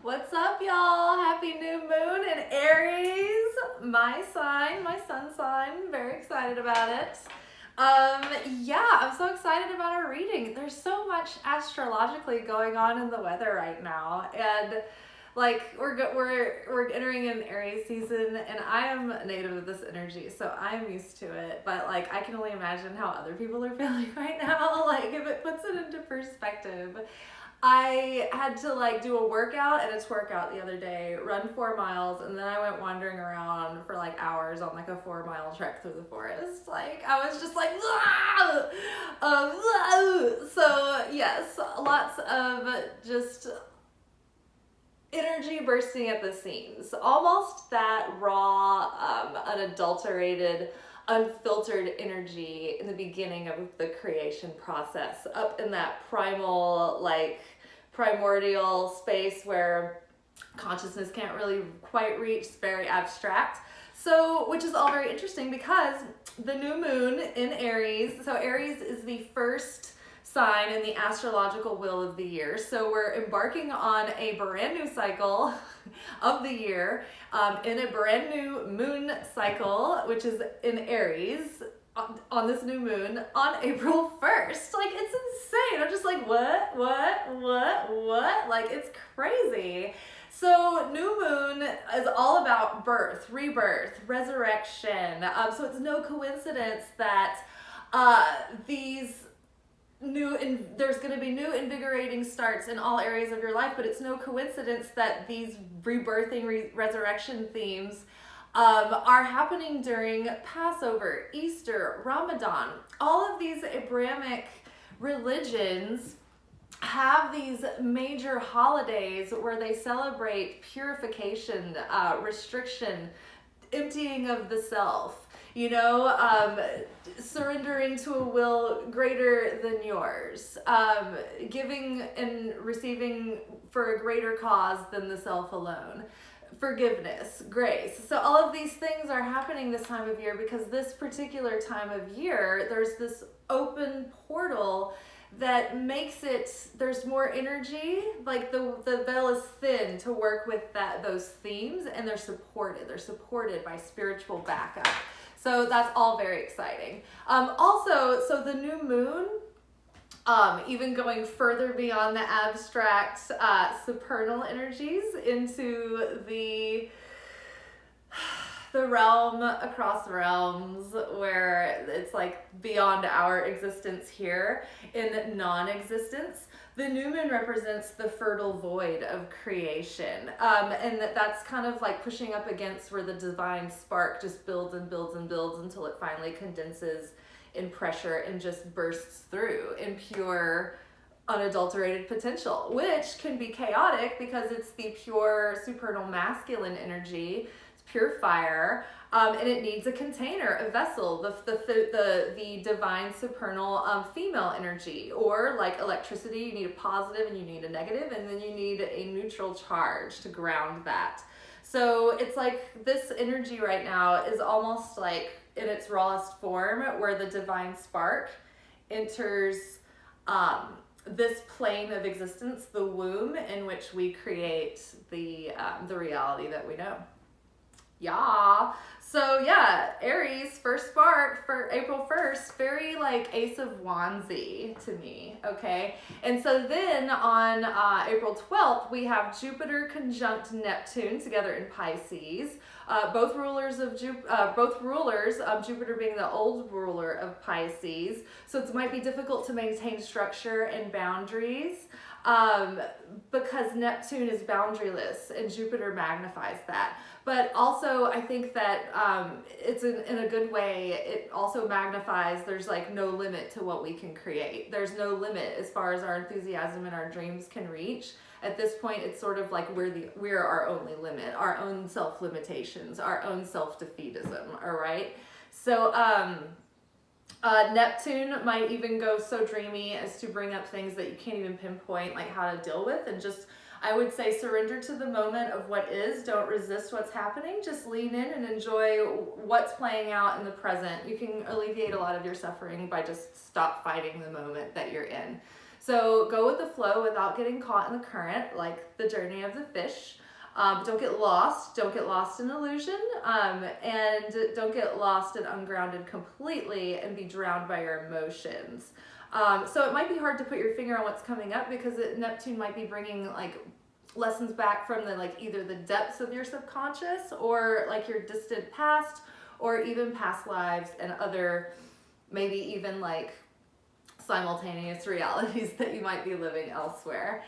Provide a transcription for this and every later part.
What's up, y'all? Happy new moon in Aries, my sign, my sun sign. Very excited about it. Yeah, I'm so excited about our reading. There's so much astrologically going on in the weather right now, and like we're entering an Aries season, and I am a native of this energy, so I am used to it. But like, I can only imagine how other people are feeling right now. Like, if it puts it into perspective. I had to like do a workout and a twerkout the other day, run 4 miles, and then I went wandering around for like hours on like a 4 mile trek through the forest. Like, I was just like, so yes, lots of just energy bursting at the seams. Almost that raw, unadulterated, unfiltered energy in the beginning of the creation process, up in that primal, like primordial space where consciousness can't really quite reach. It's very abstract. So, which is all very interesting because the new moon in Aries, so Aries is the first sign in the astrological wheel of the year. So we're embarking on a brand new cycle of the year, in a brand new moon cycle, which is in Aries on this new moon on April 1st. Like, it's insane. I'm just like, what? Like, it's crazy. So new moon is all about birth, rebirth, resurrection. So it's no coincidence that there's going to be new invigorating starts in all areas of your life, but it's no coincidence that these rebirthing, resurrection themes are happening during Passover, Easter, Ramadan. All of these Abrahamic religions have these major holidays where they celebrate purification, restriction, emptying of the self, surrendering to a will greater than yours, giving and receiving for a greater cause than the self alone, forgiveness, grace. So all of these things are happening this time of year because this particular time of year, there's this open portal that makes it, there's more energy, like the veil is thin to work with those themes, and they're supported by spiritual backup. So that's all very exciting. Also, so the new moon, even going further beyond the abstract supernal energies into the realm across realms, where it's like beyond our existence here in non-existence. The new moon represents the fertile void of creation, and that's kind of like pushing up against where the divine spark just builds and builds and builds until it finally condenses in pressure and just bursts through in pure unadulterated potential, which can be chaotic because it's the pure supernal masculine energy. It's pure fire, and it needs a container, a vessel, the divine supernal female energy. Or like electricity, you need a positive and you need a negative, and then you need a neutral charge to ground that. So it's like this energy right now is almost like in its rawest form, where the divine spark enters this plane of existence, the womb in which we create the reality that we know. Yeah. So yeah, Aries, first spark for April 1st, very like Ace of Wandsy to me, okay? And so then on April 12th, we have Jupiter conjunct Neptune together in Pisces. Both rulers, Jupiter being the old ruler of Pisces. So it might be difficult to maintain structure and boundaries, because Neptune is boundaryless and Jupiter magnifies that. But also, I think that it's in a good way, it also magnifies there's like no limit to what we can create. There's no limit as far as our enthusiasm and our dreams can reach. At this point, it's sort of like we're our only limit, our own self-limitations, our own self-defeatism, all right? So Neptune might even go so dreamy as to bring up things that you can't even pinpoint like how to deal with, and just, I would say, surrender to the moment of what is. Don't resist what's happening. Just lean in and enjoy what's playing out in the present. You can alleviate a lot of your suffering by just stop fighting the moment that you're in. So go with the flow without getting caught in the current, like the journey of the fish. Don't get lost. Don't get lost in illusion. And don't get lost and ungrounded completely and be drowned by your emotions. So it might be hard to put your finger on what's coming up because Neptune might be bringing like lessons back from the like either the depths of your subconscious or like your distant past or even past lives and other maybe even like simultaneous realities that you might be living elsewhere.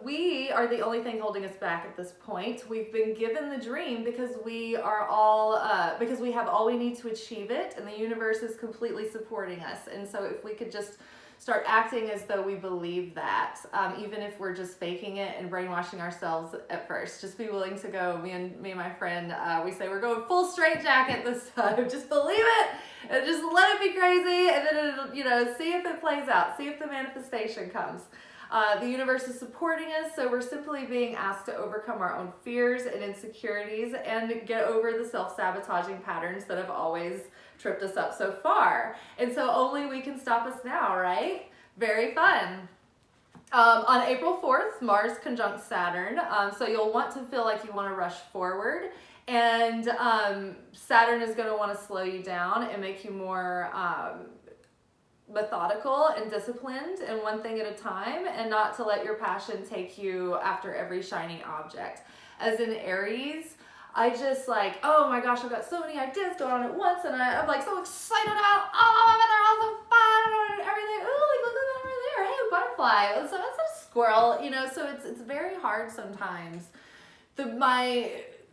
We are the only thing holding us back at this point. We've been given the dream because we are all, because we have all we need to achieve it, and the universe is completely supporting us. And so if we could just start acting as though we believe that, even if we're just faking it and brainwashing ourselves at first, just be willing to go. Me and my friend, we say we're going full straight jacket this time. Just believe it and just let it be crazy, and then it'll, you know, see if it plays out, see if the manifestation comes. The universe is supporting us, so we're simply being asked to overcome our own fears and insecurities and get over the self-sabotaging patterns that have always tripped us up so far. And so only we can stop us now, right? Very fun. On April 4th, Mars conjunct Saturn, so you'll want to feel like you want to rush forward, and Saturn is going to want to slow you down and make you more methodical and disciplined and one thing at a time, and not to let your passion take you after every shiny object. As in Aries, I just like, oh my gosh, I've got so many ideas going on at once, and I'm like so excited about all of them, they're all so fun and everything. Ooh, like look at that over there, hey, a butterfly, so that's a squirrel, you know. So it's very hard sometimes.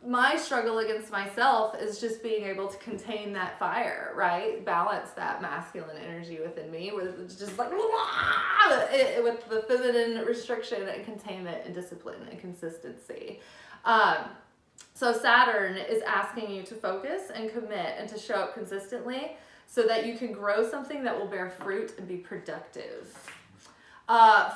My struggle against myself is just being able to contain that fire, right? Balance that masculine energy within me with just like with the feminine restriction and containment and discipline and consistency. So Saturn is asking you to focus and commit and to show up consistently so that you can grow something that will bear fruit and be productive.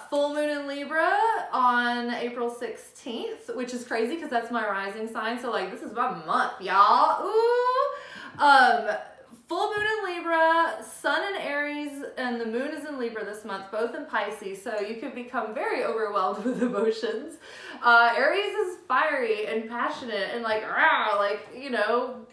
Full moon in Libra on April 16th, which is crazy because that's my rising sign. So like, this is my month, y'all. Ooh. Full moon in Libra, sun in Aries, and the moon is in Libra this month, both in Pisces. So you could become very overwhelmed with emotions. Aries is fiery and passionate and like, rah, like, you know,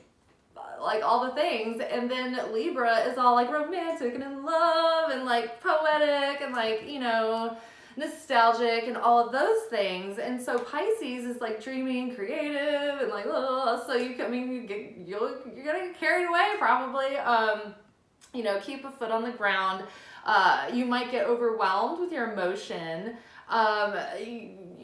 like all the things. And then Libra is all like romantic and in love and like poetic and like, you know, nostalgic and all of those things. And so Pisces is like dreamy and creative and like, so you can, I mean, you're gonna get carried away probably. You know, keep a foot on the ground. You might get overwhelmed with your emotion.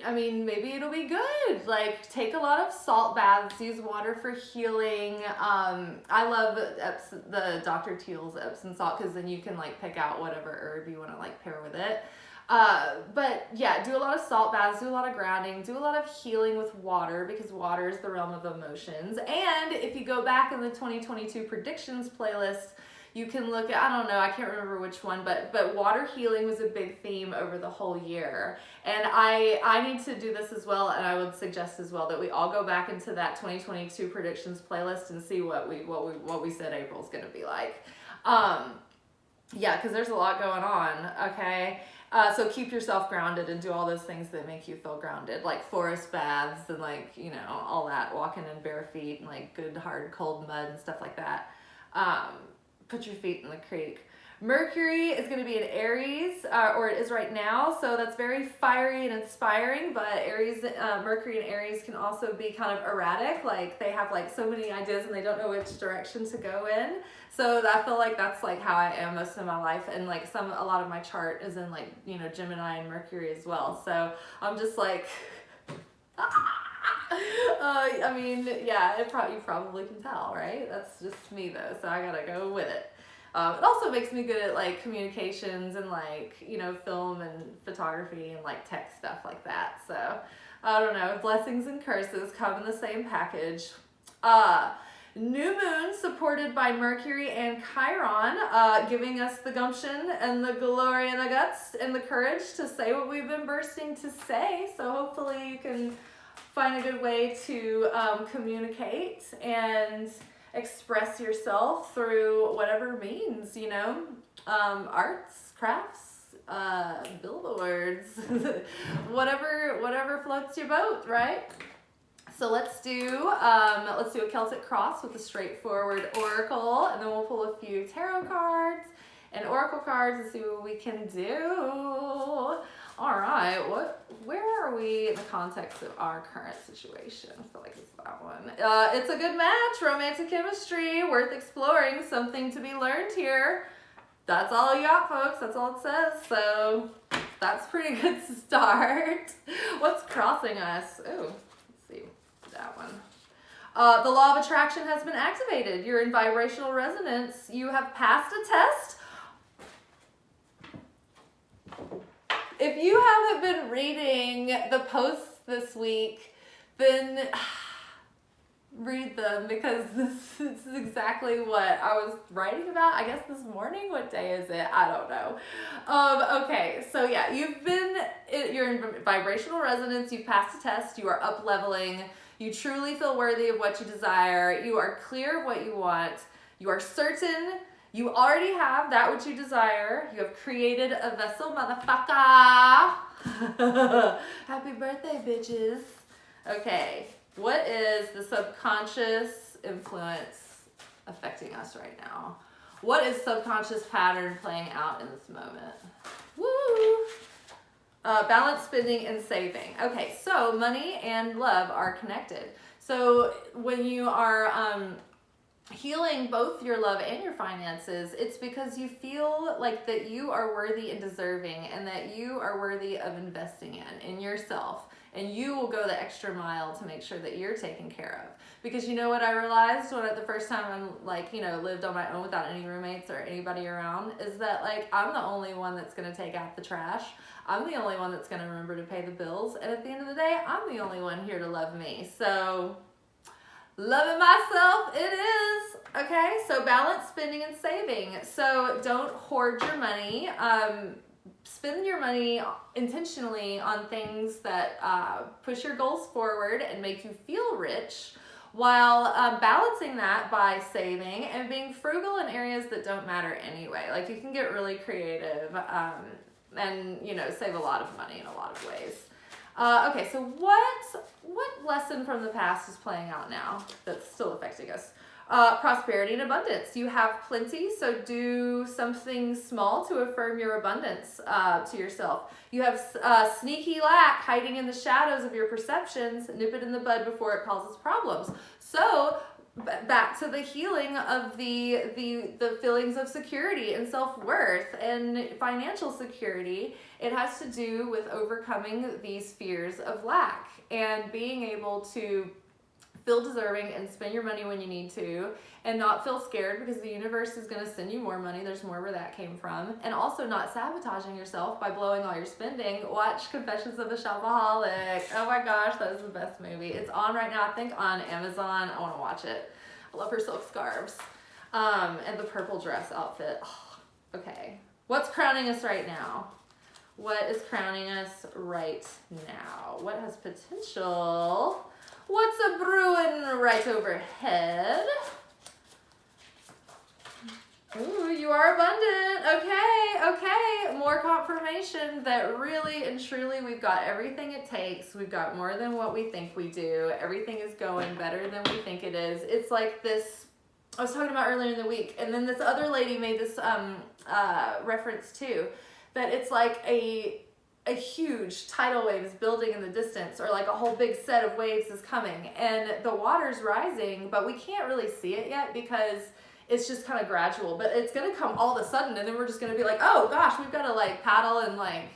I mean, maybe it'll be good. Like, take a lot of salt baths, use water for healing. I love the Dr. Teal's Epsom salt, because then you can like pick out whatever herb you want to like pair with it. But yeah, do a lot of salt baths, do a lot of grounding, do a lot of healing with water, because water is the realm of emotions. And if you go back in the 2022 predictions playlist, you can look at, I don't know, I can't remember which one, but water healing was a big theme over the whole year. And I need to do this as well, and I would suggest as well that we all go back into that 2022 predictions playlist and see what we said April's gonna be like. Yeah, because there's a lot going on, okay? So keep yourself grounded and do all those things that make you feel grounded, like forest baths and like, you know, all that, walking in bare feet and like good hard cold mud and stuff like that. Put your feet in the creek. Mercury is going to be in Aries, or it is right now, so that's very fiery and inspiring, but Aries, Mercury and Aries can also be kind of erratic, like they have like so many ideas and they don't know which direction to go in. So I feel like that's like how I am most of my life, and like a lot of my chart is in like, you know, Gemini and Mercury as well, so I'm just like I mean, yeah, you probably can tell, right? That's just me though, so I gotta go with it. It also makes me good at like communications and like, you know, film and photography and like tech stuff like that. So I don't know, blessings and curses come in the same package. New moon supported by Mercury and Chiron, giving us the gumption and the glory and the guts and the courage to say what we've been bursting to say. So hopefully you can find a good way to communicate and express yourself through whatever means, you know, arts, crafts, billboards, whatever floats your boat, right? So let's do a Celtic cross with a straightforward oracle, and then we'll pull a few tarot cards and oracle cards and see what we can do. All right, where are we in the context of our current situation? I feel like it's that one. It's a good match, romantic chemistry, worth exploring, something to be learned here. That's all you got, folks. That's all it says. So that's pretty good start. What's crossing us? Oh, let's see that one. The law of attraction has been activated. You're in vibrational resonance. You have passed a test. If you haven't been reading the posts this week, then read them, because this is exactly what I was writing about, I guess this morning. What day is it? I don't know. Okay, so yeah, you're in vibrational resonance, you've passed a test, you are up leveling, you truly feel worthy of what you desire, you are clear of what you want, you are certain you already have that which you desire. You have created a vessel, motherfucker. Happy birthday, bitches. Okay, what is the subconscious influence affecting us right now? What is subconscious pattern playing out in this moment? Woo! Balance, spending, and saving. Okay, so money and love are connected. So when you are healing both your love and your finances, it's because you feel like that you are worthy and deserving, and that you are worthy of investing in yourself, and you will go the extra mile to make sure that you're taken care of. Because you know what I realized when the first time I'm like, lived on my own without any roommates or anybody around, is that like I'm the only one that's going to take out the trash. I'm the only one that's going to remember to pay the bills, and at the end of the day, I'm the only one here to love me. So loving myself it is. Okay, so balance, spending, and saving. So don't hoard your money. Spend your money intentionally on things that push your goals forward and make you feel rich, while balancing that by saving and being frugal in areas that don't matter anyway. Like, you can get really creative and save a lot of money in a lot of ways. Okay, so what lesson from the past is playing out now that's still affecting us? Prosperity and abundance. You have plenty, so do something small to affirm your abundance to yourself. You have sneaky lack hiding in the shadows of your perceptions. Nip it in the bud before it causes problems. So back to the healing of the feelings of security and self-worth and financial security. It has to do with overcoming these fears of lack and being able to feel deserving and spend your money when you need to, and not feel scared because the universe is going to send you more money. There's more where that came from. And also not sabotaging yourself by blowing all your spending. Watch Confessions of a Shopaholic. Oh my gosh, that is the best movie. It's on right now, I think on Amazon. I want to watch it. I love her silk scarves. And the purple dress outfit. Oh, okay. What's crowning us right now? What is crowning us right now? What has potential? What's a brewing right overhead? Ooh, you are abundant. Okay. More confirmation that really and truly we've got everything it takes. We've got more than what we think we do. Everything is going better than we think it is. It's like this, I was talking about earlier in the week, and then this other lady made this reference too, that it's like a huge tidal wave is building in the distance, or like a whole big set of waves is coming, and the water's rising, but we can't really see it yet because it's just kind of gradual, but it's going to come all of a sudden, and then we're just going to be like, oh gosh, we've got to like paddle and like,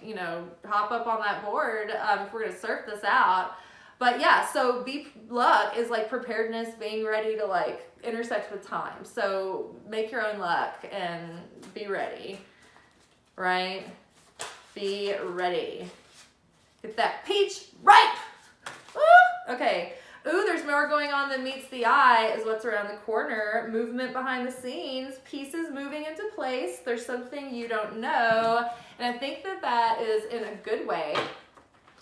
hop up on that board if we're going to surf this out. But yeah, so luck is like preparedness, being ready to like intersect with time. So make your own luck and be ready, right? Be ready. Get that peach ripe. Woo! Okay. Ooh, there's more going on than meets the eye is what's around the corner. Movement behind the scenes. Pieces moving into place. There's something you don't know. And I think that is in a good way.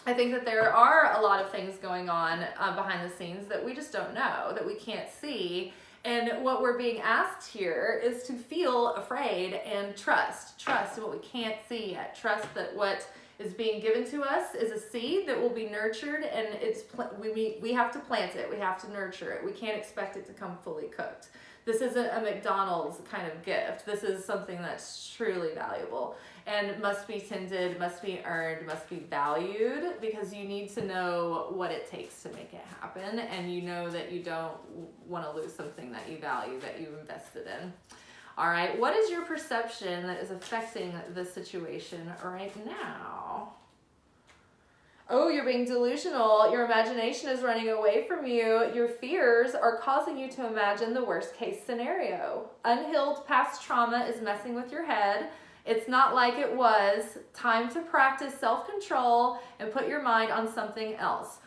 I think that there are a lot of things going on behind the scenes that we just don't know, that we can't see. And what we're being asked here is to feel afraid and trust. Trust in what we can't see yet. Trust that what is being given to us is a seed that will be nurtured, and we have to plant it. We have to nurture it. We can't expect it to come fully cooked. This isn't a McDonald's kind of gift. This is something that's truly valuable and must be tended, must be earned, must be valued, because you need to know what it takes to make it happen, and you know that you don't want to lose something that you value, that you've invested in. All right, what is your perception that is affecting the situation right now? Oh, you're being delusional. Your imagination is running away from you. Your fears are causing you to imagine the worst case scenario. Unhealed past trauma is messing with your head. It's not like it was. Time to practice self-control and put your mind on something else.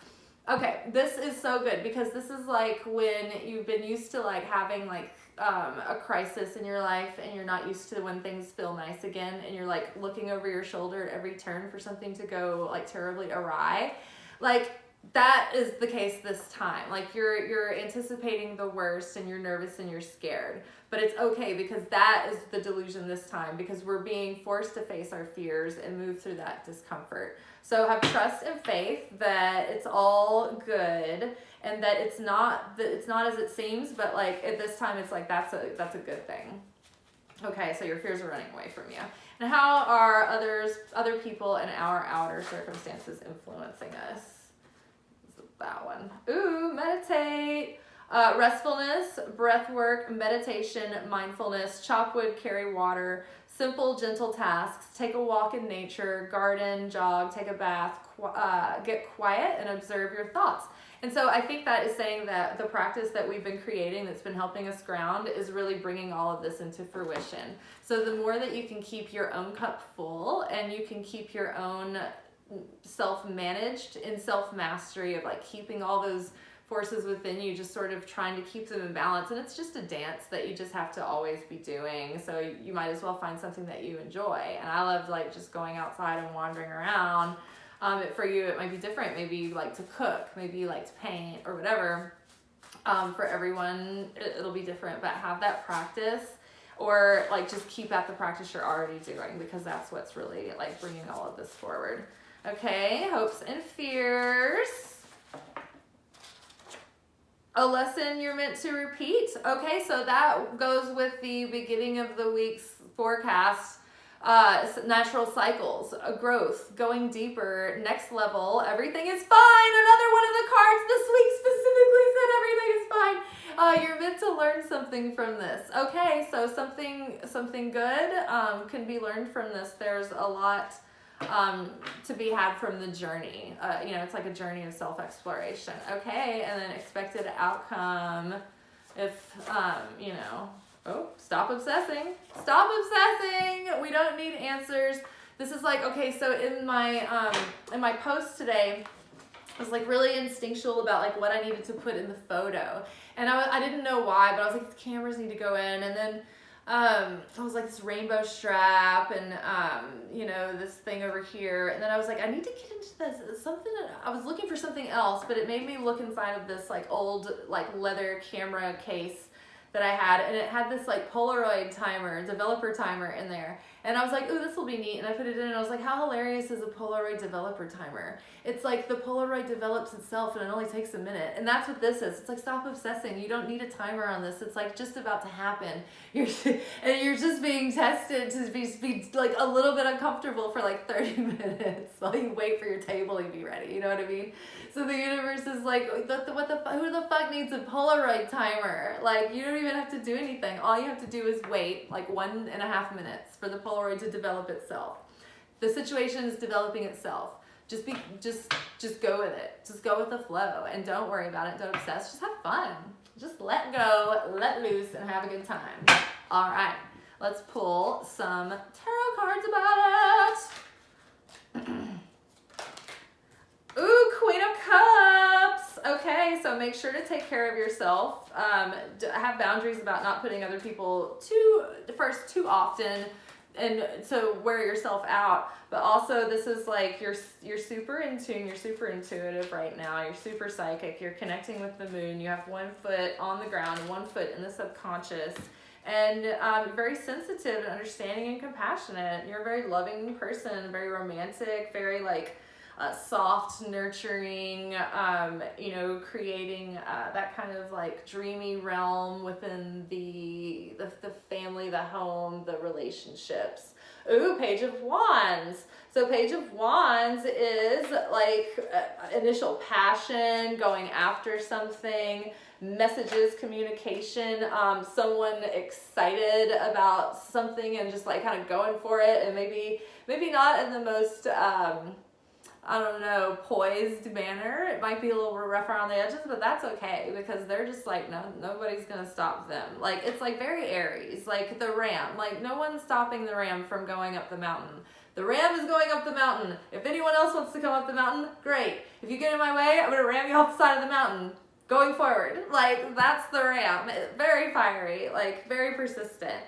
Okay, this is so good, because this is like when you've been used to like having like a crisis in your life, and you're not used to when things feel nice again, and you're like looking over your shoulder at every turn for something to go like terribly awry. Like that is the case this time. Like you're anticipating the worst, and you're nervous and you're scared. But it's okay, because that is the delusion this time, because we're being forced to face our fears and move through that discomfort. So have trust and faith that it's all good, and that it's not as it seems, but like at this time it's like that's a good thing. Okay, so your fears are running away from you. And how are other people and our outer circumstances influencing us? That one. Ooh, meditate. Restfulness, breath work, meditation, mindfulness, chop wood, carry water, simple, gentle tasks, take a walk in nature, garden, jog, take a bath, get quiet and observe your thoughts. And so I think that is saying that the practice that we've been creating that's been helping us ground is really bringing all of this into fruition. So the more that you can keep your own cup full, and you can keep your own self-managed in self-mastery of like keeping all those forces within you, just sort of trying to keep them in balance. And it's just a dance that you just have to always be doing. So you might as well find something that you enjoy. And I love like just going outside and wandering around. For you, it might be different. Maybe you like to cook, maybe you like to paint or whatever. For everyone, it'll be different, but have that practice, or like just keep at the practice you're already doing, because that's what's really like bringing all of this forward. Okay, hopes and fears. A lesson you're meant to repeat. Okay, so that goes with the beginning of the week's forecast. Natural cycles, growth, going deeper, next level, everything is fine. Another one of the cards this week specifically said everything is fine. You're meant to learn something from this. Okay, so something good can be learned from this. There's a lot to be had from the journey. It's like a journey of self-exploration. Okay, and then expected outcome. If, stop obsessing. Stop obsessing. We don't need answers. This is like, okay, so in my post today, I was like really instinctual about like what I needed to put in the photo. And I didn't know why, but I was like, the cameras need to go in. And then I was like this rainbow strap and, this thing over here. And then I was like, I need to get into this, something that I was looking for something else, but it made me look inside of this like old, like leather camera case that I had. And it had this like Polaroid timer, developer timer in there. And I was like, ooh, this will be neat. And I put it in and I was like, how hilarious is a Polaroid developer timer? It's like the Polaroid develops itself and it only takes a minute. And that's what this is. It's like, stop obsessing. You don't need a timer on this. It's like just about to happen. You're just being tested to be like a little bit uncomfortable for like 30 minutes while you wait for your table to be ready. You know what I mean? So the universe is like, who the fuck needs a Polaroid timer? Like, you don't even have to do anything. All you have to do is wait like 1.5 minutes for the Polaroid to develop itself. The situation is developing itself. Just go with it. Just go with the flow and don't worry about it. Don't obsess. Just have fun. Just let go, let loose, and have a good time. All right, let's pull some tarot cards about it. Ooh, Queen of Cups. Okay, so make sure to take care of yourself. Have boundaries about not putting other people too often. and so wear yourself out. But also this is like you're super in tune, you're super intuitive right now, you're super psychic, you're connecting with the moon, you have one foot on the ground, one foot in the subconscious, and very sensitive and understanding and compassionate. You're a very loving person, very romantic, very like soft, nurturing, you know, creating that kind of like dreamy realm within the family, the home, the relationships. Ooh, Page of Wands. So Page of Wands is like initial passion, going after something, messages, communication, someone excited about something and just like kind of going for it, and maybe not in the most I don't know, poised manner. It might be a little rough around the edges, but that's okay, because they're just like, nobody's gonna stop them. Like, it's like very Aries, like the ram. Like, no one's stopping the ram from going up the mountain. The ram is going up the mountain. If anyone else wants to come up the mountain, great. If you get in my way, I'm gonna ram you off the side of the mountain. Going forward. Like, that's the ram. Very fiery, like very persistent.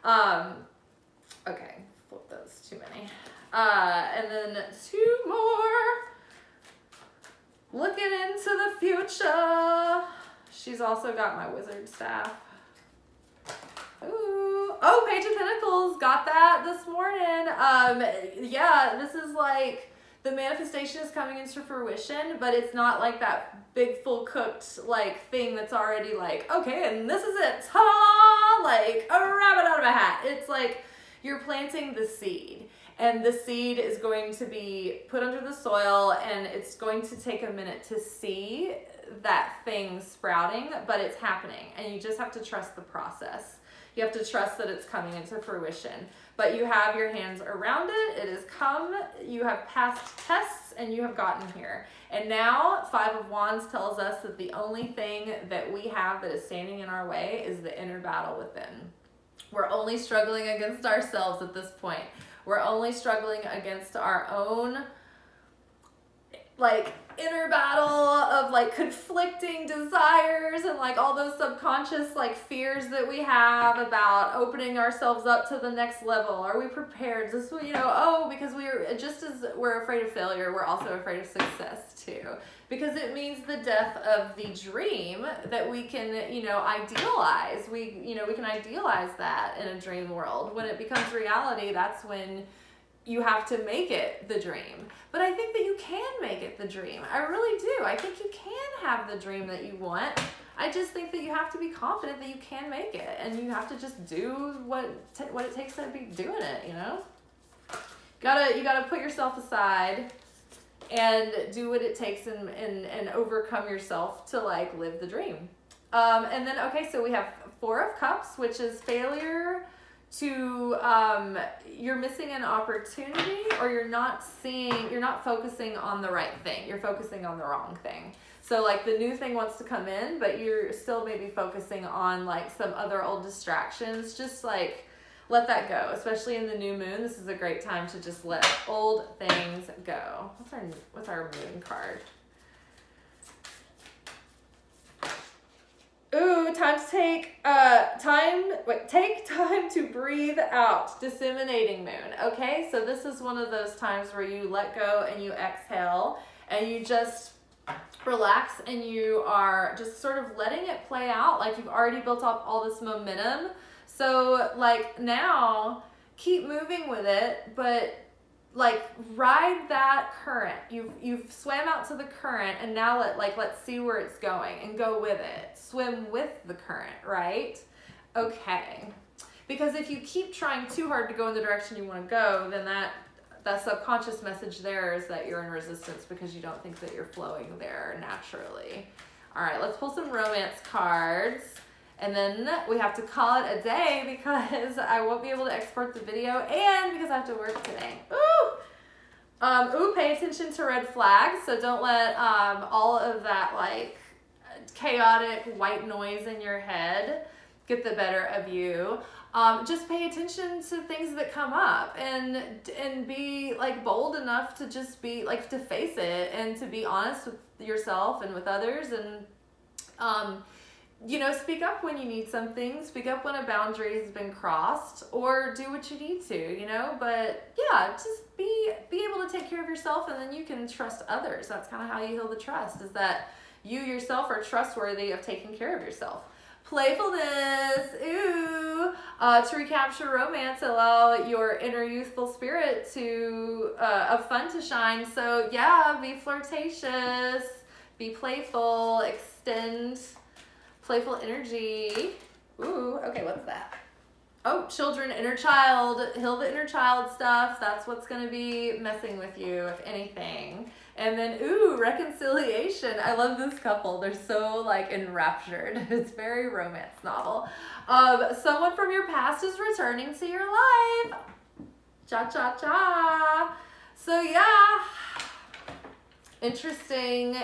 Okay, flip those, too many. And then two more. Looking into the future. She's also got my wizard staff. Ooh. Oh, Page of Pentacles. Got that this morning. Yeah, this is like the manifestation is coming into fruition, but it's not like that big full cooked like thing that's already like, okay, and this is it. Ta-da! Like a rabbit out of a hat. It's like you're planting the seed. And the seed is going to be put under the soil, and it's going to take a minute to see that thing sprouting, but it's happening. And you just have to trust the process. You have to trust that it's coming into fruition. But you have your hands around it. It has come. You have passed tests, and you have gotten here. And now, Five of Wands tells us that the only thing that we have that is standing in our way is the inner battle within. We're only struggling against ourselves at this point. We're only struggling against our own like inner battle of like conflicting desires and like all those subconscious like fears that we have about opening ourselves up to the next level. Are we prepared? Just, you know, oh, because we're just as we're afraid of failure, we're also afraid of success too. Because it means the death of the dream that we can, you know, idealize. We can idealize that in a dream world. When it becomes reality, that's when you have to make it the dream. But I think that you can make it the dream. I really do. I think you can have the dream that you want. I just think that you have to be confident that you can make it, and you have to just do what it takes to be doing it, you know? You gotta put yourself aside and do what it takes and overcome yourself to like live the dream. And then, okay, so we have Four of Cups, which is failure to, you're missing an opportunity, or you're not focusing on the right thing. You're focusing on the wrong thing. So like the new thing wants to come in, but you're still maybe focusing on like some other old distractions. Just like let that go, especially in the new moon. This is a great time to just let old things go. What's our moon card? Ooh, take time to breathe out. Disseminating moon. Okay, so this is one of those times where you let go and you exhale and you just relax, and you are just sort of letting it play out. Like you've already built up all this momentum. So like now keep moving with it, but like ride that current. You've swam out to the current, and now let's see where it's going and go with it. Swim with the current, right? Okay. Because if you keep trying too hard to go in the direction you want to go, then that subconscious message there is that you're in resistance because you don't think that you're flowing there naturally. All right, let's pull some romance cards. And then we have to call it a day because I won't be able to export the video and because I have to work today. Ooh, pay attention to red flags. So don't let all of that like chaotic white noise in your head get the better of you. Just pay attention to things that come up and be like bold enough to just be like to face it and to be honest with yourself and with others, and you know, speak up when you need something, speak up when a boundary has been crossed, or do what you need to, you know, but yeah, just be able to take care of yourself, and then you can trust others. That's kind of how you heal the trust, is that you yourself are trustworthy of taking care of yourself. Playfulness, ooh, to recapture romance, allow your inner youthful spirit to, of fun to shine. So yeah, be flirtatious, be playful, extend playful energy. Ooh, okay, what's that? Oh, children, inner child, heal the inner child stuff. That's what's going to be messing with you, if anything. And then, ooh, reconciliation. I love this couple. They're so, like, enraptured. It's very romance novel. Someone from your past is returning to your life. Cha-cha-cha. So, yeah. Interesting.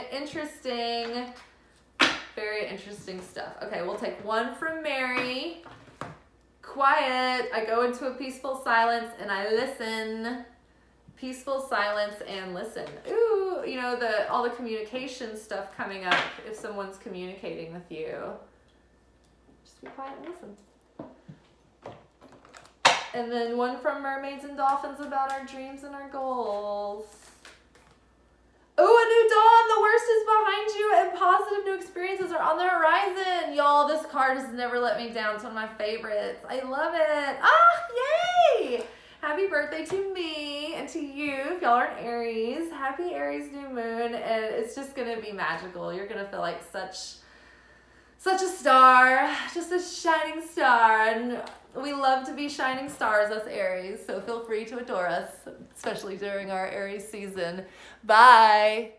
Very interesting stuff. Okay, we'll take one from Mary. Quiet. I go into a peaceful silence and I listen. Peaceful silence and listen. Ooh, you know, all the communication stuff coming up if someone's communicating with you. Just be quiet and listen. And then one from Mermaids and Dolphins about our dreams and our goals. Ooh, a new dawn. The worst is behind you and positive new experiences are on the horizon. Y'all, this card has never let me down. It's one of my favorites. I love it. Ah, yay! Happy birthday to me and to you if y'all are an Aries. Happy Aries new moon, and it's just going to be magical. You're going to feel like such a star, just a shining star, and we love to be shining stars, us Aries, so feel free to adore us, especially during our Aries season. Bye!